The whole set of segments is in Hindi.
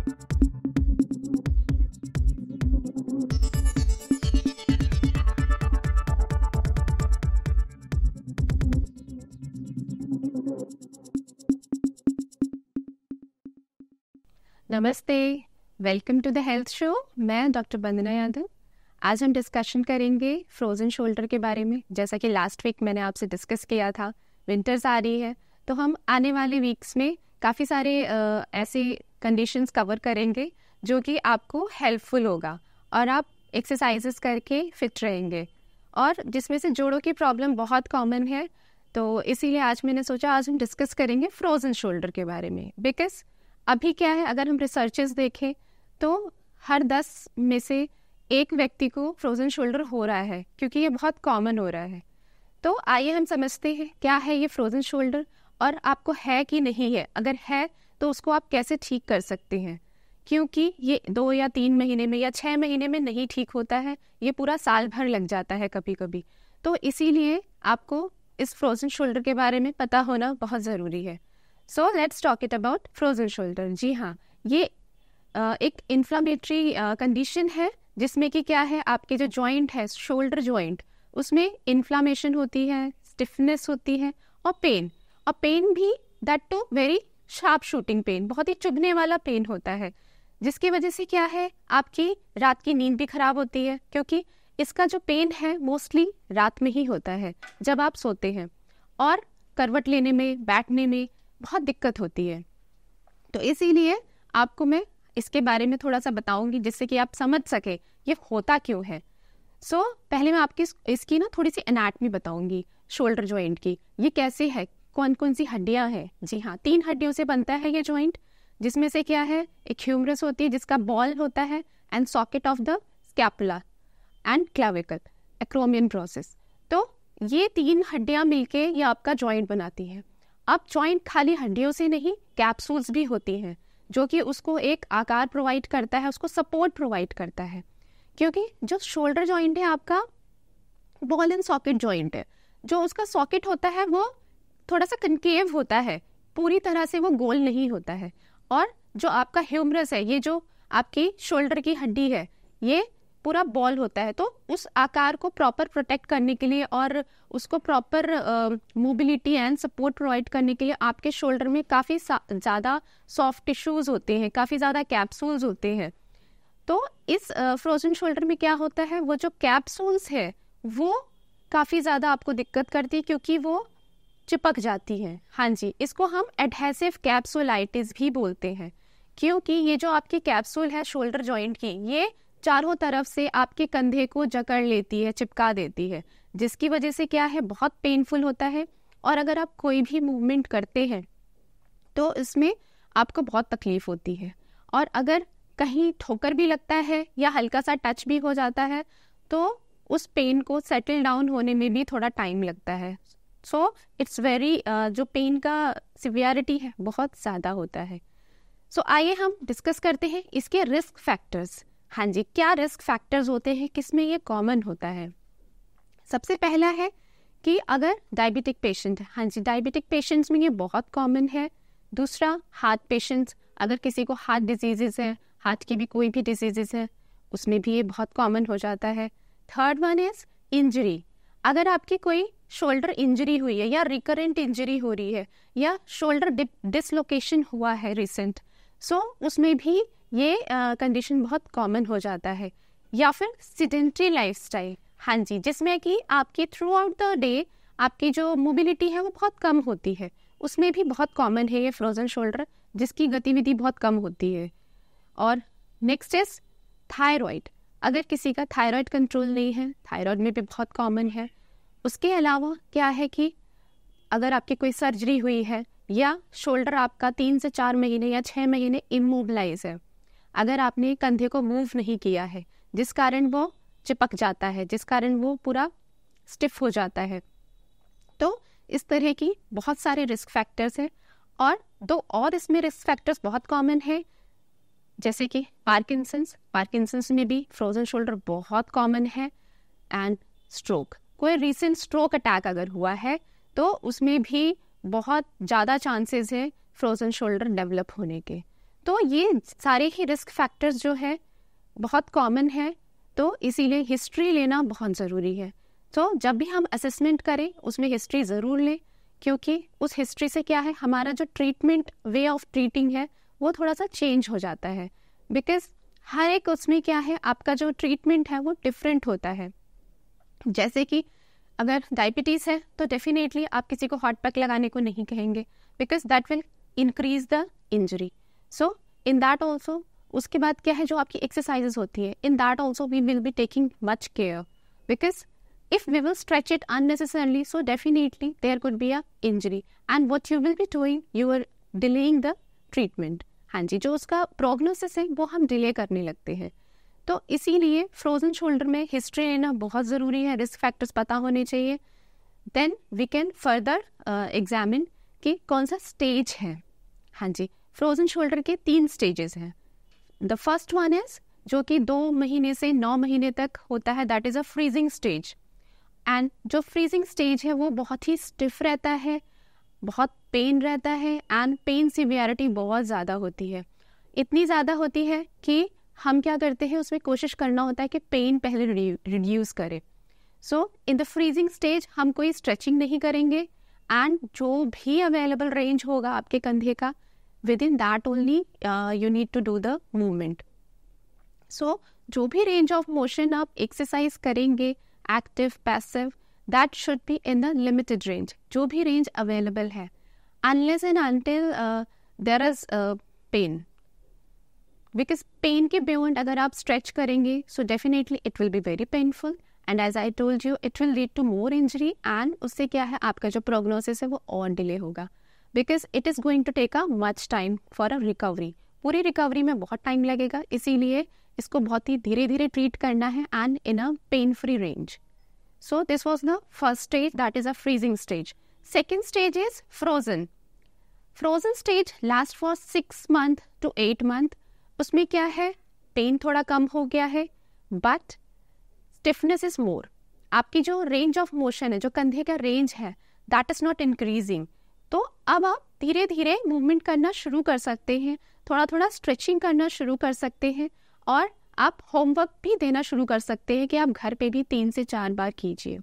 नमस्ते, welcome to the health show. मैं डॉक्टर वंदना यादव। आज हम डिस्कशन करेंगे फ्रोज़न शोल्डर के बारे में। जैसा कि लास्ट वीक मैंने आपसे डिस्कस किया था, विंटर्स आ रही है तो हम आने वाले वीक्स में काफ़ी सारे ऐसे कंडीशंस कवर करेंगे जो कि आपको हेल्पफुल होगा और आप एक्सरसाइजेस करके फिट रहेंगे। और जिसमें से जोड़ों की प्रॉब्लम बहुत कॉमन है, तो इसीलिए आज मैंने सोचा आज हम डिस्कस करेंगे फ्रोज़न शोल्डर के बारे में। बिकॉज अभी क्या है, अगर हम रिसर्चेस देखें तो हर 10 में से एक व्यक्ति को फ्रोज़न शोल्डर हो रहा है, क्योंकि ये बहुत कॉमन हो रहा है। तो आइए हम समझते हैं क्या है ये फ्रोज़न शोल्डर और आपको है कि नहीं है। अगर है तो उसको आप कैसे ठीक कर सकते हैं, क्योंकि ये 2 या 3 महीने में या 6 महीने में नहीं ठीक होता है, ये पूरा साल भर लग जाता है कभी कभी। तो इसीलिए आपको इस फ्रोज़न शोल्डर के बारे में पता होना बहुत ज़रूरी है। So let's talk it about frozen shoulder. जी हाँ, ये एक इन्फ्लामेटरी कंडीशन है जिसमें कि क्या है, आपके जो जॉइंट है, शोल्डर जॉइंट, उसमें इन्फ्लामेशन होती है, स्टिफनेस होती है और पेन भी, that too very sharp shooting pain, बहुत ही चुभने वाला पेन होता है, जिसकी वजह से क्या है, आपकी रात की नींद भी खराब होती है, क्योंकि इसका जो पेन है मोस्टली रात में ही होता है जब आप सोते हैं, और करवट लेने में, बैठने में बहुत दिक्कत होती है। तो इसीलिए आपको मैं इसके बारे में थोड़ा सा बताऊंगी जिससे कि आप समझ सके ये होता क्यों है। सो पहले मैं आपकी इसकी ना थोड़ी सी एनाटमी बताऊंगी शोल्डर जॉइंट की। ये कैसे है, कौन कौन सी हड्डियां हैं। जी हाँ, 3 हड्डियों से बनता है ये जॉइंट, जिसमें से क्या है, एक ह्यूमरस होती है जिसका बॉल होता है, and socket of the scapula and clavicle, acromion process. तो ये 3 हड्डियां मिलके ये आपका जॉइंट बनाती है। अब जॉइंट खाली हड्डियों से नहीं, कैप्सूल्स भी होती हैं जो कि उसको एक आकार प्रोवाइड करता है, उसको सपोर्ट प्रोवाइड करता है। क्योंकि जो शोल्डर जॉइंट है आपका बॉल एंड सॉकेट जॉइंट है, जो उसका सॉकेट होता है वो थोड़ा सा कनकेव होता है, पूरी तरह से वो गोल नहीं होता है। और जो आपका ह्यूमरस है, ये जो आपकी शोल्डर की हड्डी है, ये पूरा बॉल होता है। तो उस आकार को प्रॉपर प्रोटेक्ट करने के लिए और उसको proper mobility and support provide करने के लिए आपके शोल्डर में काफ़ी ज़्यादा सॉफ्ट टिश्यूज़ होते हैं, काफ़ी ज़्यादा कैप्सूल्स होते हैं। तो इस फ्रोजन शोल्डर में क्या होता है, वो जो कैप्सूल्स है वो काफ़ी ज़्यादा आपको दिक्कत करती है, क्योंकि वो चिपक जाती हैं। हाँ जी, इसको हम एडहेसिव कैप्सुलाइटिस भी बोलते हैं, क्योंकि ये जो आपकी कैप्सूल है शोल्डर जॉइंट की, ये चारों तरफ से आपके कंधे को जकड़ लेती है, चिपका देती है, जिसकी वजह से क्या है, बहुत पेनफुल होता है। और अगर आप कोई भी मूवमेंट करते हैं तो इसमें आपको बहुत तकलीफ होती है। और अगर कहीं ठोकर भी लगता है या हल्का सा टच भी हो जाता है तो उस पेन को सेटल डाउन होने में भी थोड़ा टाइम लगता है। सो इट्स वेरी, जो पेन का सिवियरिटी है बहुत ज़्यादा होता है। सो आइए हम डिस्कस करते हैं इसके रिस्क फैक्टर्स। हाँ जी, क्या रिस्क फैक्टर्स होते हैं, किसमें ये कॉमन होता है। सबसे पहला है कि अगर डायबिटिक पेशेंट है, हाँ जी, डायबिटिक पेशेंट्स में ये बहुत कॉमन है। दूसरा, हार्ट पेशेंट्स, अगर किसी को हार्ट डिजीजेस है, हार्ट की भी कोई भी डिजीजेस है, उसमें भी ये बहुत कॉमन हो जाता है। थर्ड वन इज इंजरी, अगर आपकी कोई शोल्डर इंजरी हुई है या रिकरेंट इंजरी हो रही है या शोल्डर डिसलोकेशन हुआ है रिसेंट, सो उसमें भी ये कंडीशन बहुत कॉमन हो जाता है। या फिर सिडेंट्री लाइफस्टाइल, हाँ जी, जिसमें कि आपकी थ्रू आउट द डे आपकी जो मोबिलिटी है वो बहुत कम होती है, उसमें भी बहुत कॉमन है ये फ्रोजन शोल्डर, जिसकी गतिविधि बहुत कम होती है। और नेक्स्ट इज थायराइड, अगर किसी का थायराइड कंट्रोल नहीं है, थायराइड में भी बहुत कॉमन है। उसके अलावा क्या है कि अगर आपकी कोई सर्जरी हुई है या शोल्डर आपका 3 से 4 महीने या 6 महीने इमोबिलाइज है, अगर आपने कंधे को मूव नहीं किया है जिस कारण वो चिपक जाता है, जिस कारण वो पूरा स्टिफ हो जाता है, तो इस तरह की बहुत सारे रिस्क फैक्टर्स हैं। और 2 और इसमें रिस्क फैक्टर्स बहुत कॉमन है, जैसे कि पार्किंसंस में भी फ्रोजन शोल्डर बहुत कॉमन है। एंड स्ट्रोक, कोई रीसेंट स्ट्रोक अटैक अगर हुआ है तो उसमें भी बहुत ज़्यादा चांसेस है फ्रोजन शोल्डर डेवलप होने के। तो ये सारे ही रिस्क फैक्टर्स जो है बहुत कॉमन है, तो इसीलिए हिस्ट्री लेना बहुत ज़रूरी है। तो जब भी हम असेसमेंट करें उसमें हिस्ट्री ज़रूर लें, क्योंकि उस हिस्ट्री से क्या है, हमारा जो ट्रीटमेंट वे ऑफ ट्रीटिंग है वो थोड़ा सा चेंज हो जाता है। बिकॉज हर एक उसमें क्या है, आपका जो ट्रीटमेंट है वो डिफरेंट होता है। जैसे कि अगर डायबिटीज़ है तो डेफिनेटली आप किसी को हॉट पैक लगाने को नहीं कहेंगे, because that will increase the injury. So in that also, उसके बाद क्या है, जो आपकी एक्सरसाइजेज होती है, in that also we will be taking much care, because if we will stretch it unnecessarily, so definitely there could be a injury, and what you will be doing, you are delaying the treatment। हाँ जी, जो उसका प्रोग्नोसिस है वो हम डिले करने लगते हैं। तो इसीलिए फ्रोजन शोल्डर में हिस्ट्री लेना बहुत ज़रूरी है, रिस्क फैक्टर्स पता होने चाहिए। Then we can further examine कि कौन सा स्टेज है। हाँ जी, फ्रोजन शोल्डर के 3 स्टेजेस हैं। द फर्स्ट वन इज जो कि 2 महीने से 9 महीने तक होता है, that is a freezing stage. And जो फ्रीजिंग स्टेज है वो बहुत ही स्टिफ रहता है, बहुत पेन रहता है, एंड पेन सिवियरिटी बहुत ज़्यादा होती है। इतनी ज़्यादा होती है कि हम क्या करते हैं, उसमें कोशिश करना होता है कि पेन पहले रिड्यूस करें। सो इन द फ्रीजिंग स्टेज हम कोई स्ट्रेचिंग नहीं करेंगे, एंड जो भी अवेलेबल रेंज होगा आपके कंधे का, within that only you need to do the movement. So जो भी रेंज ऑफ मोशन आप एक्सरसाइज करेंगे, active passive, that should be in the limited range, जो भी रेंज अवेलेबल है, unless and until there is pain. Because pain के बियॉन्ड अगर आप स्ट्रेच करेंगे, so definitely it will be very painful, and as I told you it will lead to more injury, and उससे क्या है, आपका जो प्रोग्नोसिस है वो और डिले होगा, because it is going to take a much time for a recovery. पूरी रिकवरी में बहुत टाइम लगेगा, इसीलिए इसको बहुत ही धीरे धीरे ट्रीट करना है, and in a pain free range. So this was the first stage, that is a freezing stage. Second stage is frozen. Frozen stage last for 6 months to 8 months। उसमें क्या है, पेन थोड़ा कम हो गया है, बट स्टिफनेस इज मोर। आपकी जो रेंज ऑफ मोशन है, जो कंधे का रेंज है, दैट इज नॉट इंक्रीजिंग। तो अब आप धीरे धीरे मूवमेंट करना शुरू कर सकते हैं, थोड़ा थोड़ा स्ट्रेचिंग करना शुरू कर सकते हैं, और आप होमवर्क भी देना शुरू कर सकते हैं कि आप घर पे भी 3 से 4 बार कीजिए।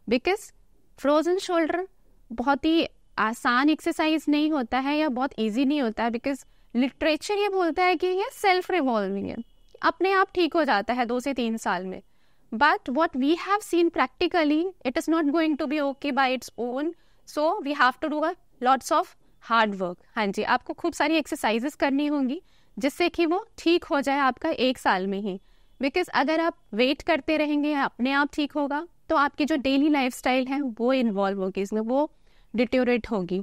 बिकॉज फ्रोजन शोल्डर बहुत ही आसान एक्सरसाइज नहीं होता है, या बहुत इजी नहीं होता है, बिकॉज लिटरेचर ये बोलता है कि ये सेल्फ रिवॉल्विंग है, अपने आप ठीक हो जाता है 2 से 3 साल में। But what we have seen practically, it is not going to be okay by its own, so we have to do a lots of hard work. हाँ जी, आपको खूब सारी एक्सरसाइजेस करनी होंगी जिससे कि वो ठीक हो जाए आपका 1 साल में ही। बिकॉज अगर आप वेट करते रहेंगे अपने आप ठीक होगा, तो आपकी जो डेली लाइफस्टाइल है वो इन्वॉल्व होगी इसमें, वो डिटेरियोरेट होगी।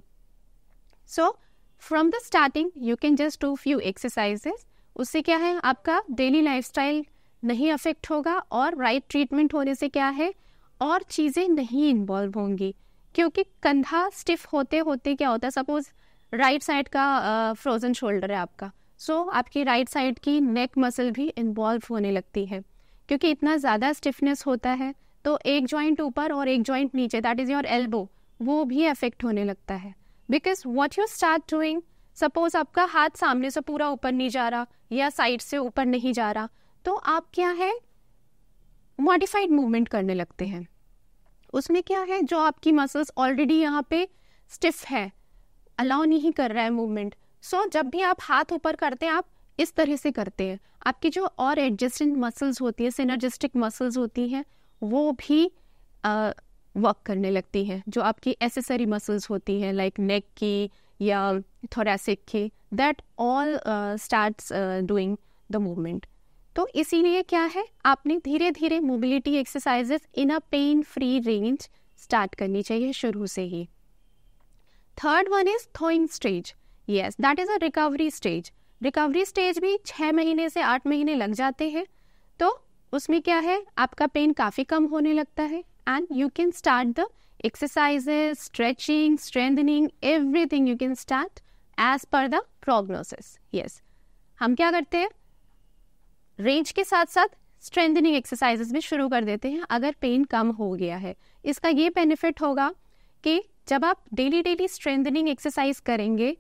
So from the starting you can just do few exercises, उससे क्या है, आपका डेली लाइफस्टाइल नहीं अफेक्ट होगा, और राइट ट्रीटमेंट होने से क्या है, और चीज़ें नहीं इन्वॉल्व होंगी। क्योंकि कंधा स्टिफ होते होते क्या होता है, सपोज राइट साइड का फ्रोजन शोल्डर है आपका, सो आपकी राइट साइड की नेक मसल भी इन्वॉल्व होने लगती है, क्योंकि इतना ज़्यादा स्टिफनेस होता है। तो एक जॉइंट ऊपर और एक जॉइंट नीचे, दैट इज़ योर एल्बो, वो भी अफेक्ट होने लगता है। Because what you start doing, suppose आपका हाथ सामने से पूरा ऊपर नहीं जा रहा, या साइड से ऊपर नहीं जा रहा, तो आप क्या है, मॉडिफाइड मूवमेंट करने लगते हैं। उसमें क्या है, जो आपकी मसल्स ऑलरेडी यहाँ पे स्टिफ है, अलाउ नहीं कर रहा है मूवमेंट। सो जब भी आप हाथ ऊपर करते हैं, आप इस तरह से करते हैं, आपकी जो और एडजस्टेंट मसल्स होती है, सिनर्जिस्टिक मसल्स होती हैं, वो भी वर्क करने लगती हैं। जो आपकी एसेसरी मसल्स होती हैं, लाइक नेक की या थोरैसिक की, that all starts doing the movement. तो इसीलिए क्या है, आपने धीरे धीरे mobility exercises in a pain free range start करनी चाहिए शुरू से ही। Third one is thawing stage. Yes, that is a recovery stage. Recovery stage भी 6 महीने से 8 महीने लग जाते हैं। तो उसमें क्या है, आपका पेन काफ़ी कम होने लगता है, and you can start the exercises, stretching, strengthening, everything you can start as per the prognosis. Yes, हम क्या करते हैं, रेंज के साथ साथ स्ट्रेंथनिंग एक्सरसाइजेस भी शुरू कर देते हैं अगर पेन कम हो गया है। इसका ये बेनिफिट होगा कि जब आप डेली स्ट्रेंथनिंग एक्सरसाइज करेंगे,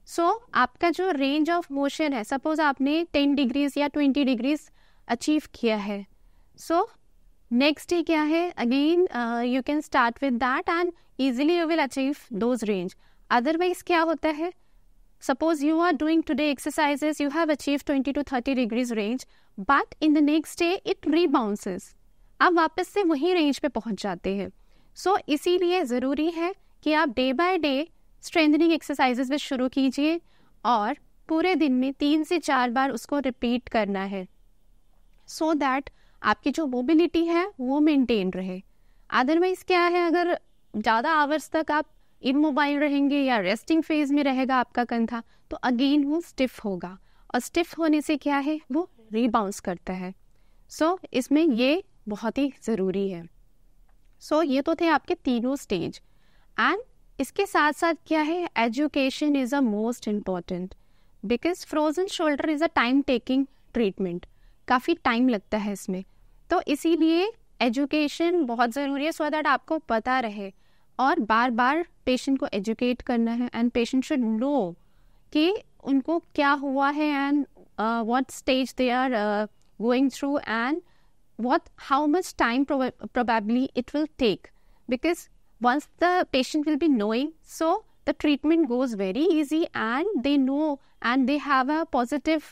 सो आपका जो रेंज ऑफ मोशन है, सपोज आपने 10 डिग्रीज या 20 डिग्रीज अचीव किया है, सो नेक्स्ट डे क्या है, again you can start with that and easily you will achieve those range. Otherwise क्या होता है, suppose you are doing today exercises, you have achieved 20 to 30 degrees range, but in the next day it rebounces. आप वापस से वही रेंज पे पहुंच जाते हैं. सो इसीलिए ज़रूरी है कि आप day by day strengthening exercises में शुरू कीजिए और पूरे दिन में 3 से 4 बार उसको रिपीट करना है, सो दैट आपकी जो मोबिलिटी है वो मेंटेन रहे. अदरवाइज क्या है, अगर ज़्यादा आवर्स तक आप इमोबाइल रहेंगे या रेस्टिंग फेज में रहेगा आपका कंधा, तो अगेन वो स्टिफ होगा और स्टिफ होने से क्या है, वो रीबाउंस करता है. सो इसमें ये बहुत ही ज़रूरी है. सो ये तो थे आपके तीनों स्टेज. एंड इसके साथ साथ क्या है, education is a most important, because frozen shoulder is a time taking treatment. काफ़ी टाइम लगता है इसमें, तो इसीलिए एजुकेशन बहुत ज़रूरी है, सो दैट आपको पता रहे और बार बार पेशेंट को एजुकेट करना है. एंड पेशेंट शुड नो कि उनको क्या हुआ है and what stage they are going through and how much time probably it will take, because once the patient will be knowing, so the treatment goes very easy and they know and they have a positive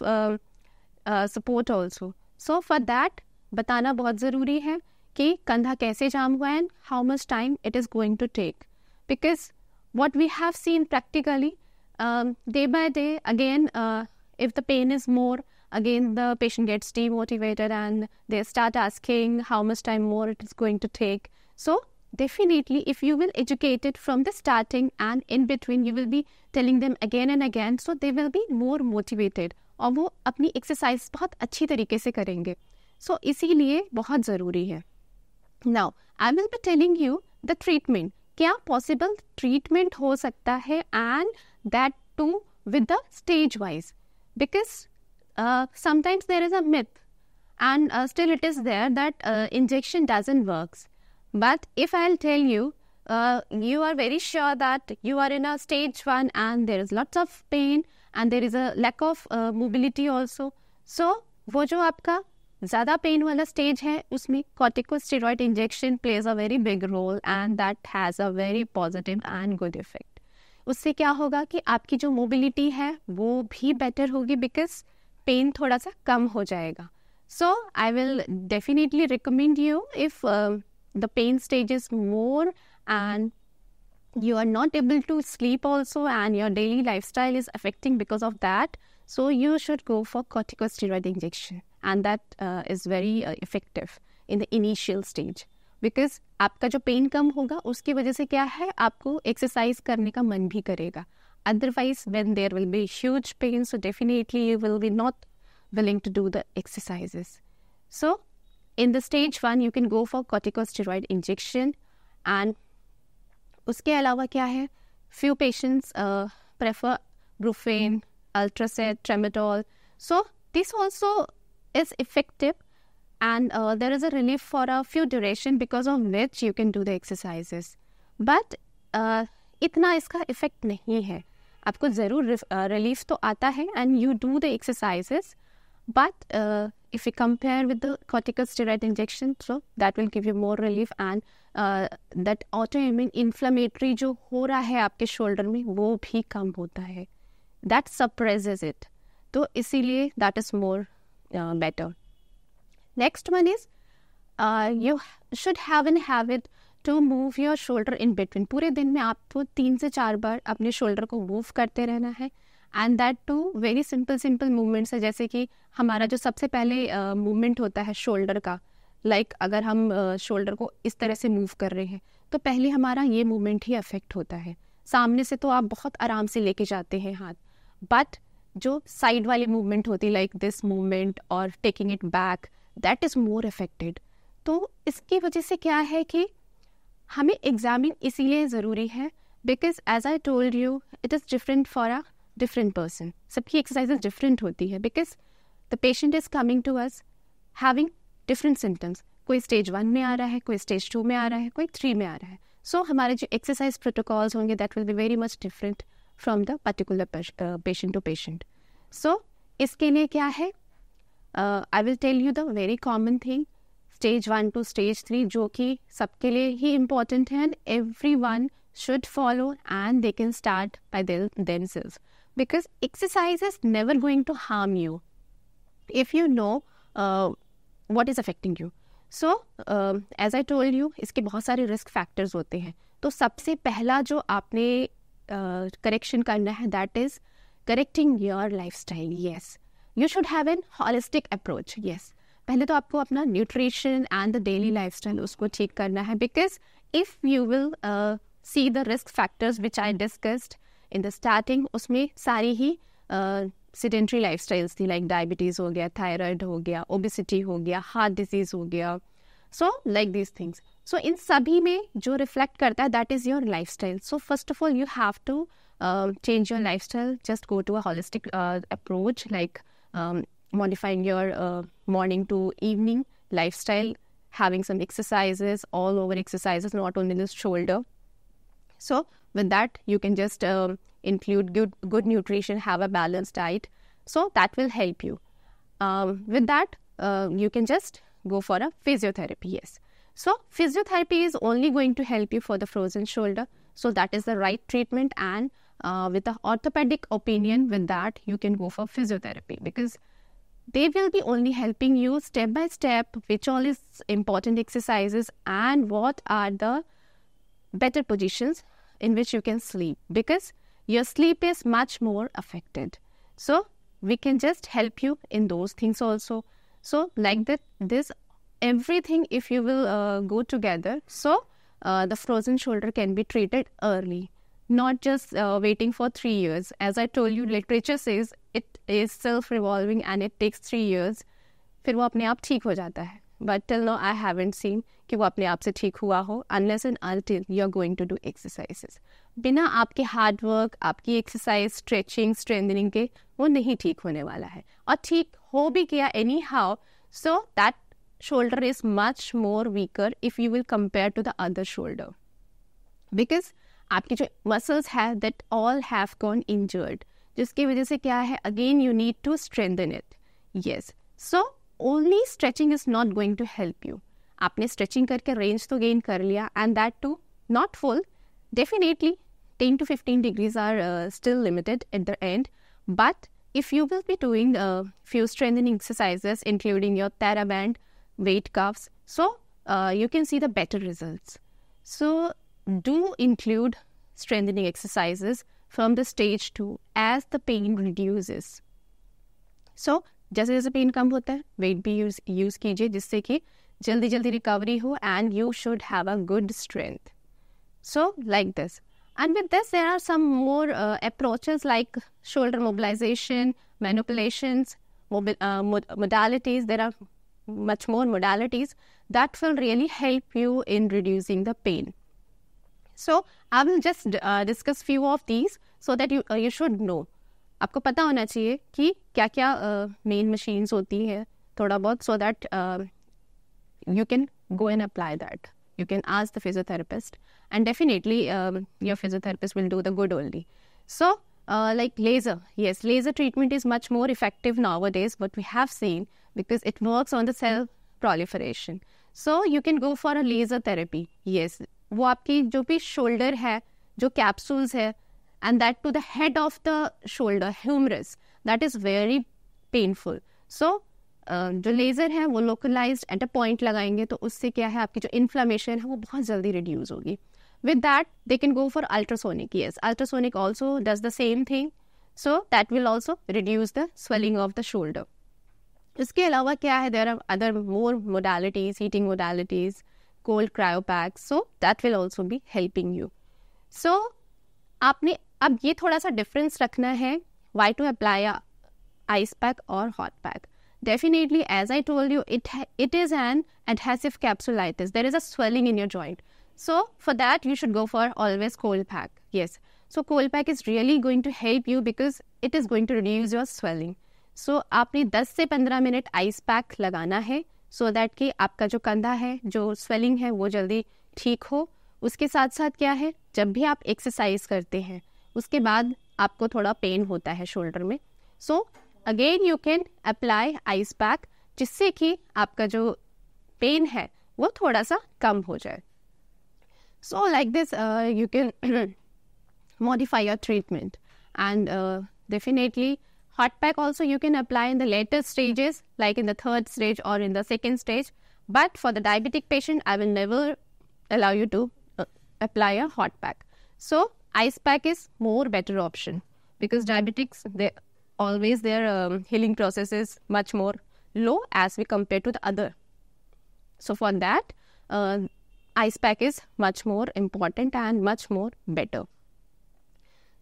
support also. So for that बताना बहुत ज़रूरी है कि कंधा कैसे जाम हुआ है and how much time it is going to take, because what we have seen practically day by day, again if the pain is more, again the patient gets demotivated and they start asking how much time more it is going to take. So definitely if you will educate it from the starting and in between you will be telling them again and again, so they will be more motivated और वो अपनी एक्सरसाइज बहुत अच्छी तरीके से करेंगे. सो इसीलिए बहुत ज़रूरी है. Now I will be telling you the treatment. क्या पॉसिबल ट्रीटमेंट हो सकता है and that too with the stage wise, because sometimes there is a myth and still it is there that injection doesn't works. But if I'll tell you, you are very sure that you are in a stage 1 and there is lots of pain and there is a lack of mobility also. So वो जो आपका ज़्यादा पेन वाला स्टेज है उसमें corticosteroid injection plays a very big role and that has a very positive and good effect. उससे क्या होगा कि आपकी जो मोबिलिटी है वो भी बेटर होगी, बिकॉज पेन थोड़ा सा कम हो जाएगा. So I will definitely recommend you if the pain stage is more and you are not able to sleep also and your daily lifestyle is affecting because of that, so you should go for corticosteroid injection and that is very effective in the initial stage, because आपका जो पेन कम होगा उसकी वजह से क्या है, आपको एक्सरसाइज करने का मन भी करेगा. Otherwise, when there will be huge pain, so definitely you will be not willing to do the exercises. So, in the stage 1, you can go for corticosteroid injection. And उसके अलावा क्या है, few patients prefer Brufen, Ultracet, Tramadol. So, this also is effective and there is a relief for a few duration because of which you can do the exercises. But इतना इसका इफेक्ट नहीं है. आपको ज़रूर रिलीफ तो आता है and you do the exercises, but if you compare with the corticosteroid injection, so that will give you more relief and that autoimmune inflammatory जो हो रहा है आपके शोल्डर में वो भी कम होता है. that suppresses it. तो इसीलिए that is more better. Next one is you should have an habit to move your shoulder in between. पूरे दिन में आपको 3 से 4 बार अपने शोल्डर को मूव करते रहना है and that too very simple movements है. जैसे कि हमारा जो सबसे पहले मूवमेंट होता है शोल्डर का, लाइक अगर हम शोल्डर को इस तरह से मूव कर रहे हैं तो पहले हमारा ये मूवमेंट ही अफेक्ट होता है. सामने से तो आप बहुत आराम से लेके जाते हैं हाथ, बट जो साइड वाली मूवमेंट होती है लाइक दिस मूवमेंट और taking it back, that is more affected. तो इसकी वजह से क्या है कि हमें एग्जामिन इसीलिए ज़रूरी है because as I told you it is different for a different person. सबकी एक्सरसाइजेज डिफरेंट होती है because the patient is coming to us having different symptoms. कोई स्टेज 1 में आ रहा है, कोई स्टेज 2 में आ रहा है, कोई 3 में आ रहा है. सो हमारे जो एक्सरसाइज प्रोटोकॉल्स होंगे that will be very much different from the particular patient to patient. So इसके लिए क्या है, I will tell you the very common thing, stage 1 to stage 3, जो कि सबके लिए ही इम्पॉर्टेंट है, and everyone should follow and they can start by themselves, because exercise is never going to harm you if you know what is affecting you. So as I told you, इसके बहुत सारे रिस्क फैक्टर्स होते हैं. तो सबसे पहला जो आपने करेक्शन करना है, that is correcting your lifestyle. Yes, you should have an holistic approach. Yes, पहले तो आपको अपना nutrition and the daily lifestyle उसको ठीक करना है, because if you will see the risk factors which I discussed in the starting, उसमें सारी ही sedentary lifestyles थी, like diabetes हो गया, thyroid हो गया, obesity हो गया, heart disease हो गया, so like these things. So इन सभी में जो reflect करता है, that is your lifestyle. So first of all you have to change your lifestyle. Just go to a holistic approach, like modifying your morning to evening lifestyle, having some exercises, all over exercises, not only the shoulder. So with that you can just include good nutrition, have a balanced diet, so that will help you. With that you can just go for a physiotherapy. Yes, so physiotherapy is only going to help you for the frozen shoulder, so that is the right treatment, and with the orthopedic opinion, with that you can go for physiotherapy, because they will be only helping you step by step which all is important exercises and what are the better positions in which you can sleep, because your sleep is much more affected. So we can just help you in those things also. So like that, this everything, if you will go together, so the frozen shoulder can be treated early, not just waiting for 3 years. As I told you, literature says it is self-revolving and it takes 3 years, फिर वो अपने आप ठीक हो जाता है. But till now I haven't seen कि वो अपने आप से ठीक हुआ हो, unless and until you are going to do exercises. बिना आपके हार्ड वर्क, आपकी एक्सरसाइज, स्ट्रेचिंग, स्ट्रेंथनिंग के वो नहीं ठीक होने वाला है. और ठीक हो भी गया anyhow, so that shoulder is much more weaker if you will compare to the other shoulder, because आपकी जो मसल्स है that all have gone injured, जिसकी वजह से क्या है, again you need to strengthen it. Yes, so only stretching is not going to help you. आपने स्ट्रेचिंग करके रेंज तो गेन कर लिया, and that too not full. Definitely 10 to 15 degrees are still limited at the end, but if you will be doing few strengthening exercises including your TheraBand, weight cuffs, so you can see the better results. So do include strengthening exercises from the stage 2 as the pain reduces. So जैसे जैसे पेन कम होता है, वेट भी यूज कीजिए, जिससे कि जल्दी जल्दी रिकवरी हो, and you should have a good strength. So like this, and with this there are some more approaches like shoulder mobilization, manipulations, modalities. There are much more modalities that will really help you in reducing the pain. So I will just discuss few of these so that you should know. आपको पता होना चाहिए कि क्या क्या main machines होती है थोड़ा बहुत, so that you can go and apply that. You can ask the physiotherapist, and definitely your physiotherapist will do the good only. So like laser, yes, laser treatment is much more effective nowadays, what we have seen, because it works on the cell proliferation. So you can go for a laser therapy. Yes, वो आपकी जो भी shoulder है, जो capsules है, and that to the head of the shoulder, humerus, that is very painful. So जो लेज़र है वो लोकलाइज्ड एट अ पॉइंट लगाएंगे, तो उससे क्या है, आपकी जो इन्फ्लामेशन है वो बहुत जल्दी रिड्यूस होगी. With that they can go for ultrasonic. Yes, ultrasonic also does the same thing, so that will also reduce the swelling of the shoulder. इसके अलावा क्या है, there are other more modalities, heating modalities, cold cryopacks, so that will also be helping you. So आपने अब ये थोड़ा सा डिफरेंस रखना है, why to apply ice pack और hot pack. Definitely, as I told you, it is an adhesive capsulitis. There is a swelling in your joint. So for that, you should go for always cold pack. Yes. So cold pack is really going to help you because it is going to reduce your swelling. So आपने 10 से 15 मिनट आइस पैक लगाना है, so that कि आपका जो कंधा है, जो swelling है, वो जल्दी ठीक हो. उसके साथ साथ क्या है, जब भी आप एक्सरसाइज करते हैं, उसके बाद आपको थोड़ा पेन होता है शोल्डर में. So again you can apply ice pack, जिससे कि आपका जो पेन है वो थोड़ा सा कम हो जाए. सो like this you can modify your treatment, and definitely hot pack also you can apply in the later stages, like in the 3rd stage or in the 2nd stage, but for the diabetic patient I will never allow you to apply a hot pack. So ice pack is more better option, because diabetics, they always their healing process is much more low as we compare to the other. So for that ice pack is much more important and much more better.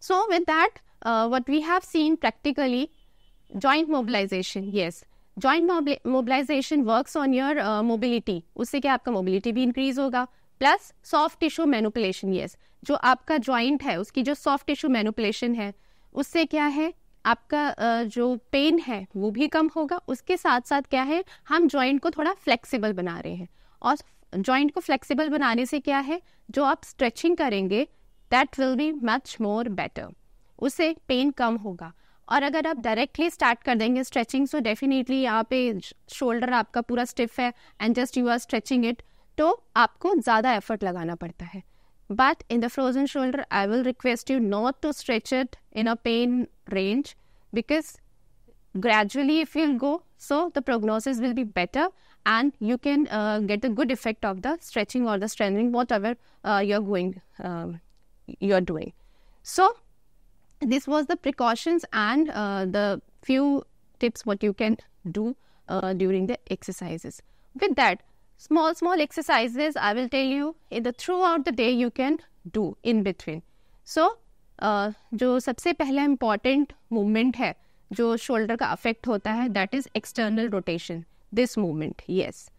So with that, what we have seen practically, joint mobilization. Yes, joint mobilization works on your mobility. उससे क्या आपका mobility भी increase होगा. Plus soft tissue manipulation. Yes, जो आपका joint है उसकी जो soft tissue manipulation है उससे क्या है, आपका जो पेन है वो भी कम होगा. उसके साथ साथ क्या है, हम joint को थोड़ा flexible बना रहे हैं, और joint को flexible बनाने से क्या है, जो आप stretching करेंगे that will be much more better. उससे पेन कम होगा. और अगर आप डायरेक्टली स्टार्ट कर देंगे स्ट्रेचिंग, सो डेफिनेटली यहाँ पे शोल्डर आपका पूरा स्टिफ है and just you are stretching it, तो आपको ज़्यादा एफर्ट लगाना पड़ता है. But in the frozen shoulder I will request you not to stretch it in a pain range, because gradually if you'll go, so the prognosis will be better and you can get the good effect of the stretching or the strengthening, whatever you're doing. So this was the precautions and the few tips what you can do during the exercises. With that, small exercises I will tell you in the throughout the day you can do in between. So जो सबसे पहला important movement है जो शोल्डर का अफेक्ट होता है, that is external rotation. This movement, yes,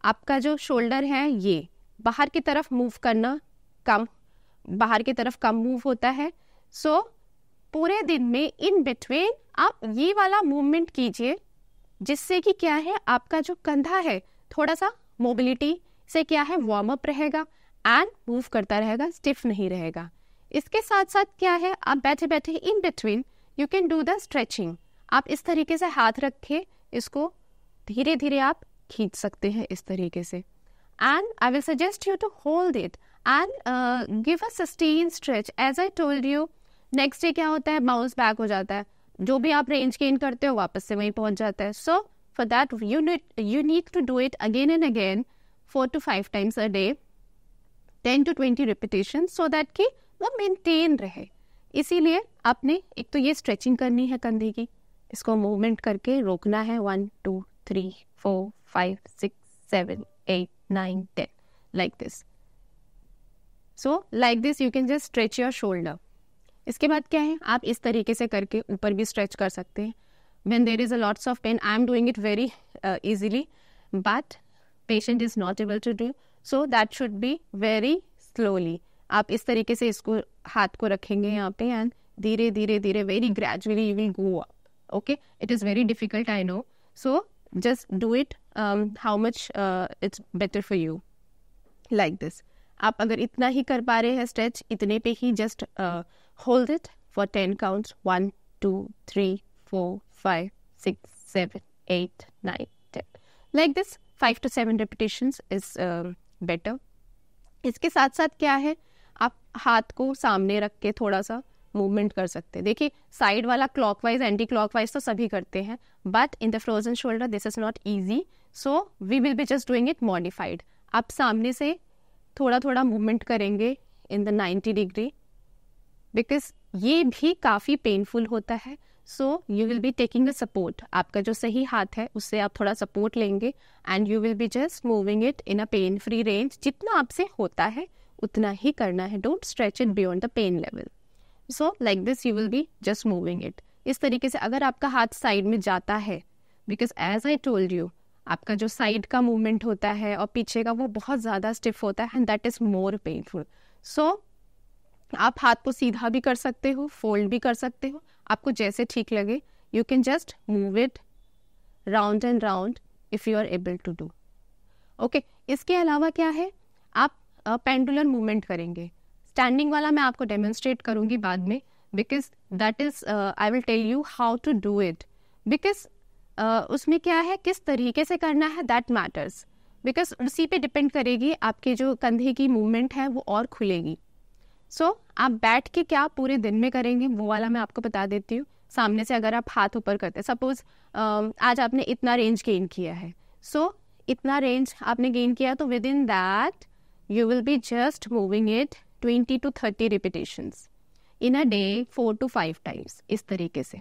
आपका जो शोल्डर है ये बाहर की तरफ मूव करना बाहर की तरफ कम मूव होता है. सो पूरे दिन में इन बिटवीन आप ये वाला मूवमेंट कीजिए, जिससे कि क्या है, आपका जो कंधा है थोड़ा सा मोबिलिटी से क्या है वार्म अप रहेगा एंड मूव करता रहेगा, स्टिफ नहीं रहेगा. इसके साथ साथ क्या है, आप बैठे बैठे in between you can do the stretching. आप इस तरीके से हाथ रखे, इसको धीरे धीरे आप खींच सकते हैं इस तरीके से. And I will suggest you to hold it and give a sustain stretch. As I told you, next day क्या होता है, बाउंस बैक हो जाता है. जो भी आप रेंज गेन करते हो वापस से वहीं पहुंच जाता है. So for that you need to do it again and again 4 to 5 times a day, 10 to 20 repetitions, so that कि वो मेंटेन रहे. इसीलिए आपने एक तो ये स्ट्रेचिंग करनी है कंधे की, इसको मूवमेंट करके रोकना है. 1 2 3 4 5 6 7 8 9 10 like this. So like this you can just stretch your shoulder. इसके बाद क्या है, आप इस तरीके से करके ऊपर भी स्ट्रेच कर सकते हैं. When there is a lots of pain, I am doing it very easily, but patient is not able to do, so that should be very slowly. आप इस तरीके से इसको हाथ को रखेंगे यहाँ पे एंड धीरे धीरे धीरे very gradually you will go up. Okay, it is very difficult, I know, so just do it how much it's better for you, like this. आप अगर इतना ही कर पा रहे हैं स्ट्रेच, इतने पे ही just hold it for 10 counts. 1 2 3 4 5 6 7 8 9 10 like this. 5 to 7 repetitions is better. इसके साथ साथ क्या है, आप हाथ को सामने रख के थोड़ा सा मूवमेंट कर सकते हैं. देखिए, साइड वाला क्लॉकवाइज एंटी क्लॉकवाइज तो सभी करते हैं, but in the frozen shoulder this is not easy, so we will be just doing it modified. आप सामने से थोड़ा थोड़ा मूवमेंट करेंगे इन द 90 डिग्री, बिकॉज ये भी काफ़ी पेनफुल होता है. सो you will be taking a support. आपका जो सही हाथ है उससे आप थोड़ा सपोर्ट लेंगे and you will be just moving it in a pain free range. जितना आपसे होता है उतना ही करना है. Don't stretch it beyond the pain level. So like this you will be just moving it. इस तरीके से अगर आपका हाथ साइड में जाता है, because as I told you, आपका जो साइड का मूवमेंट होता है और पीछे का वो बहुत ज़्यादा स्टिफ होता है and that is more painful. So आप हाथ को सीधा भी कर सकते हो, फोल्ड भी कर सकते हो, आपको जैसे ठीक लगे. You can just move it round and round if you are able to do. Okay, इसके अलावा क्या है, आप पेंडुलर मूवमेंट करेंगे. स्टैंडिंग वाला मैं आपको डेमोन्स्ट्रेट करूंगी बाद में. Because that is I will tell you how to do it, because उसमें क्या है, किस तरीके से करना है, दैट मैटर्स, बिकॉज उसी पे डिपेंड करेगी आपके जो कंधे की मूवमेंट है वो और खुलेगी. सो आप बैठ के क्या पूरे दिन में करेंगे वो वाला मैं आपको बता देती हूँ. सामने से अगर आप हाथ ऊपर करते हैं, सपोज आज आपने इतना रेंज गेन किया है, सो इतना रेंज आपने गेन किया, तो with in that you will be just moving it 20 to 30 repetitions in a day 4 to 5 times. इस तरीके से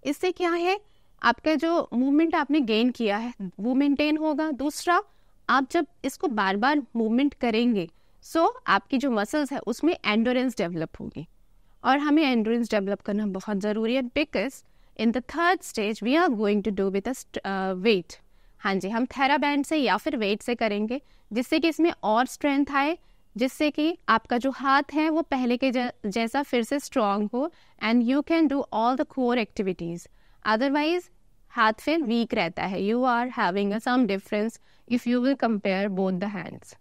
इससे क्या है, आपका जो मूवमेंट आपने गेन किया है वो मेंटेन होगा. दूसरा, आप जब इसको बार बार मूवमेंट करेंगे, सो आपकी जो मसल्स है उसमें एंडोरेंस डेवलप होगी, और हमें एंडोरेंस डेवलप करना बहुत ज़रूरी है, because in the third stage we are going to do with weight. हाँ जी, हम थेराबैंड से या फिर वेट से करेंगे, जिससे कि इसमें और स्ट्रेंथ आए, जिससे कि आपका जो हाथ है वो पहले के जैसा फिर से स्ट्रांग हो, and you can do all the core activities. Otherwise हाथ फिर वीक रहता है. You are having some difference if you will compare both the hands.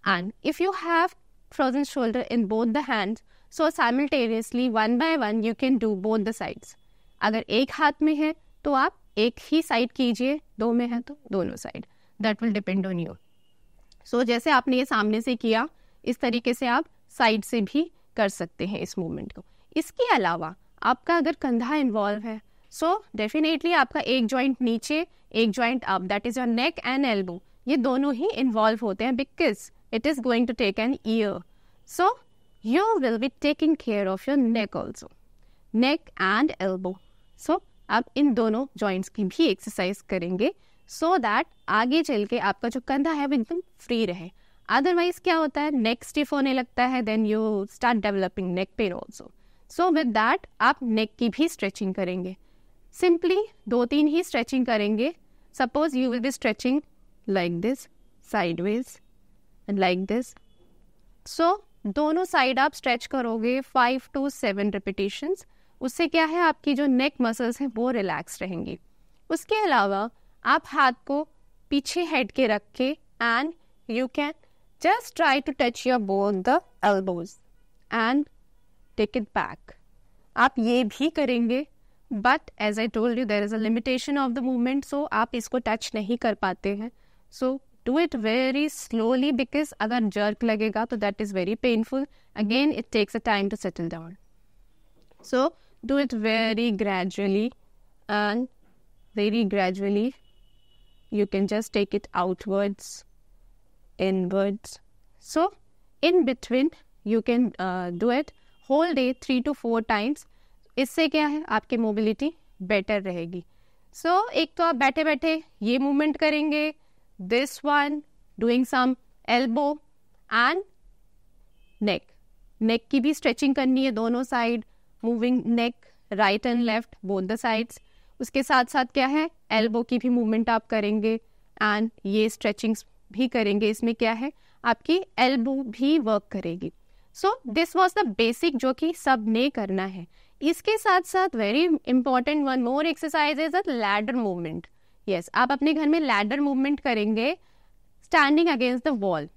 And if you have frozen shoulder in both the hands, so simultaneously one by one you can do both the sides. अगर एक हाथ में है तो आप एक ही साइड कीजिए, दो में है तो दोनों side, that will depend on you. So जैसे आपने ये सामने से किया, इस तरीके से आप साइड से भी कर सकते हैं इस मूवमेंट को. इसके अलावा आपका अगर कंधा इन्वॉल्व है, सो डेफिनेटली आपका एक जॉइंट नीचे, एक joint up, that is your neck and elbow, ये दोनों ही इन्वॉल्व होते हैं, because it is going to take an year. So you will be taking care of your neck also, neck and elbow. So आप इन दोनों जॉइंट्स की भी एक्सरसाइज करेंगे, सो दैट आगे चल के आपका जो कंधा है वो एकदम फ्री रहे. अदरवाइज क्या होता है, नेक स्टिफ होने लगता है, then you start developing neck pain also. So with that आप नेक की भी स्ट्रेचिंग करेंगे. सिंपली 2-3 ही स्ट्रेचिंग करेंगे. Suppose you will be stretching like this, sideways and like this. So दोनों साइड आप स्ट्रेच करोगे 5 to 7 रिपीटेशंस. उससे क्या है, आपकी जो नेक मसल्स हैं वो रिलैक्स रहेंगी. उसके अलावा आप हाथ को पीछे हेड के रख के, and you can just try to touch your both the elbows and take it back. आप ये भी करेंगे, but as I told you there is a limitation of the movement, so आप इसको touch नहीं कर पाते हैं. So do it very slowly, because अगर jerk लगेगा तो that is very painful. Again it takes a time to settle down. So do it very gradually, and very gradually you can just take it outwards, inwards. So in between you can do it whole day 3 to 4 times. इससे क्या है, आपकी मोबिलिटी बेटर रहेगी. सो एक तो आप बैठे बैठे ये मूवमेंट करेंगे, this one, doing some elbow and neck. Neck की भी स्ट्रेचिंग करनी है दोनों side, moving neck right and left both the sides. उसके साथ साथ क्या है, एल्बो की भी मूवमेंट आप करेंगे, एंड ये स्ट्रेचिंग्स भी करेंगे. इसमें क्या है, आपकी एल्बो भी वर्क करेगी. So this was the basic जो कि सब ने करना है. इसके साथ साथ very important one more exercise is a ladder movement. Yes, आप अपने घर में लैडर मूवमेंट करेंगे standing against the wall.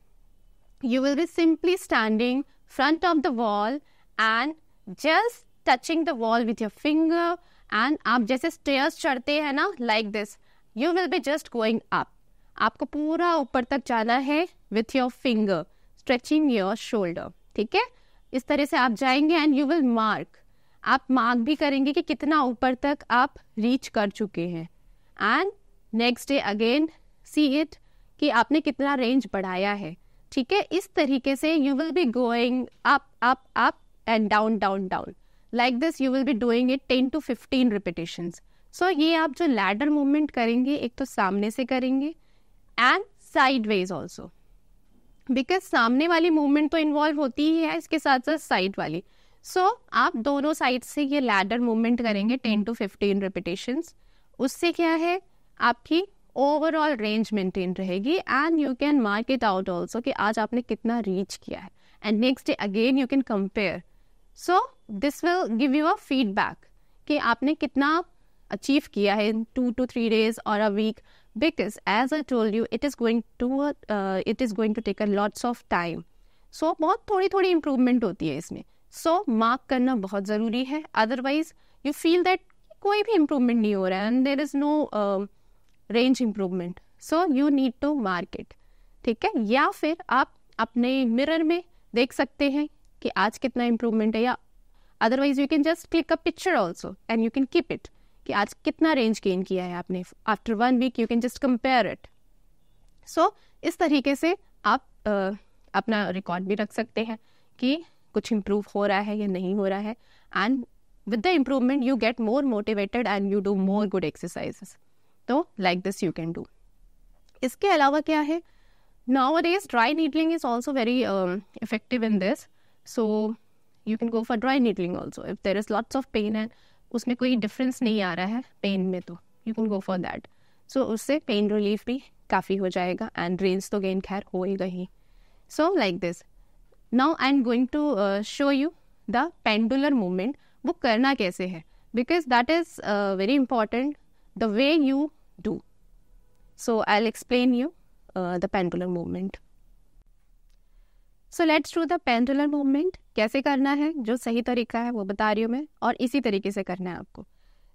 You will be simply standing front of the wall and just touching the wall with your finger. And आप जैसे स्टेयर्स चढ़ते हैं ना, like this, you will be just going up. आपको पूरा ऊपर तक जाना है with your finger, stretching your shoulder. ठीक है, इस तरह से आप जाएंगे एंड यू विल मार्क. आप मार्क भी करेंगे कि कितना ऊपर तक आप रीच कर चुके हैं. And next day again see it कि आपने कितना रेंज बढ़ाया है. ठीक है, इस तरीके से you will be going up up up and down down down. Like this you will be doing it 10 to 15 repetitions. So ये आप जो लैडर मूवमेंट करेंगे, एक तो सामने से करेंगे एंड साइडवेज ऑल्सो, बिकॉज सामने वाली मूवमेंट तो इन्वॉल्व होती ही है, इसके साथ साथ साइड वाली. सो आप दोनों साइड से ये लैडर मूवमेंट करेंगे 10 to 15 रिपीटेशंस. उससे क्या है, आपकी ओवरऑल रेंज मेंटेन रहेगी, and you can mark it out also कि आज आपने कितना रीच किया है. And next day again you can compare. So this will give you a feedback कि आपने कितना अचीव किया है in 2 to 3 days or a week, because as I told you it is going to take a lots of time. So बहुत थोड़ी थोड़ी इम्प्रूवमेंट होती है इसमें. सो मार्क करना बहुत ज़रूरी है, अदरवाइज यू फील दैट कोई भी इम्प्रूवमेंट नहीं हो रहा है and there is no range improvement, so you need to mark it, ठीक है। या फिर आप अपने मिरर में देख सकते हैं कि आज कितना इम्प्रूवमेंट है, या otherwise you can just click a picture also and you can keep it कि आज कितना रेंज गेन किया है आपने। After 1 week you can just compare it. So इस तरीके से आप अपना रिकॉर्ड भी रख सकते हैं कि कुछ इम्प्रूव हो रहा है या नहीं हो रहा है, and with the improvement you get more motivated and you do more good exercises. तो like this you can do. इसके अलावा क्या है, nowadays dry needling is also very effective in this, so you can go for dry needling also if there is lots of pain and उसमें कोई difference नहीं आ रहा है pain में, तो you can go for that। so उससे pain relief भी काफ़ी हो जाएगा and range तो gain खैर होएगा ही। so like this now I'm going to show you the pendular movement। वो करना कैसे है, because that is very important the way you do। so I'll explain you the pendular movement। so let's do the pendular movement। कैसे करना है, जो सही तरीका है वो बता रही हूँ मैं, और इसी तरीके से करना है आपको।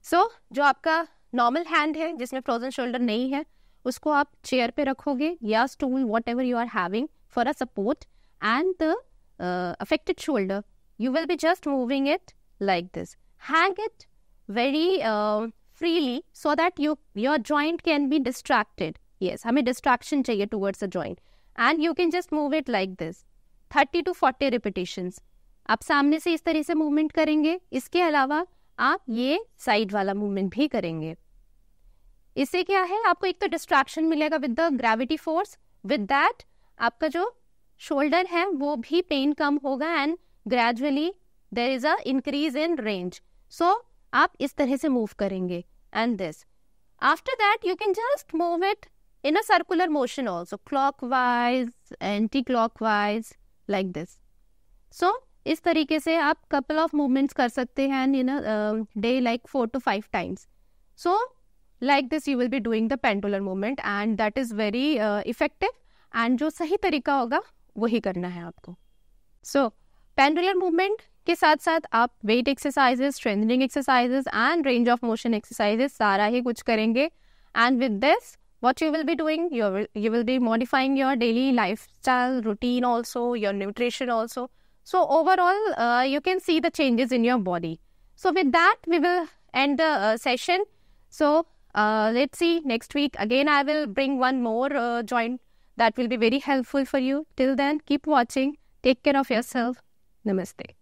so जो आपका नॉर्मल हैंड है जिसमें फ्रोजन शोल्डर नहीं है, उसको आप चेयर पे रखोगे या stool, whatever you are having for a support, and the affected shoulder you will be just moving it like this। hang it very freely so that your joint can be distracted। yes, हमें distraction चाहिए towards the joint, and you can just move it like this 30 to 40 repetitions। आप सामने से इस तरह से मूवमेंट करेंगे, इसके अलावा आप ये साइड वाला मूवमेंट भी करेंगे। इससे क्या है, आपको एक तो डिस्ट्रैक्शन मिलेगा with the gravity force, with that आपका जो शोल्डर है वो भी पेन कम होगा, and gradually there is a increase in range. So आप इस तरह से मूव करेंगे, and this after that you can just move it in a circular motion also, clockwise, anti-clockwise, like this। so इस तरीके से आप couple of movements कर सकते हैं in a day like 4 to 5 times। so like this you will be doing the pendular movement and that is very effective, and जो सही तरीका होगा वही करना है आपको। so pendular movement के साथ साथ आप weight exercises, strengthening exercises and range of motion exercises सारा ही कुछ करेंगे, and with this what you will be doing, you will be modifying your daily lifestyle routine also, your nutrition also। so overall you can see the changes in your body। so with that we will end the session। so let's see next week again I will bring one more joint that will be very helpful for you। till then keep watching, take care of yourself, namaste।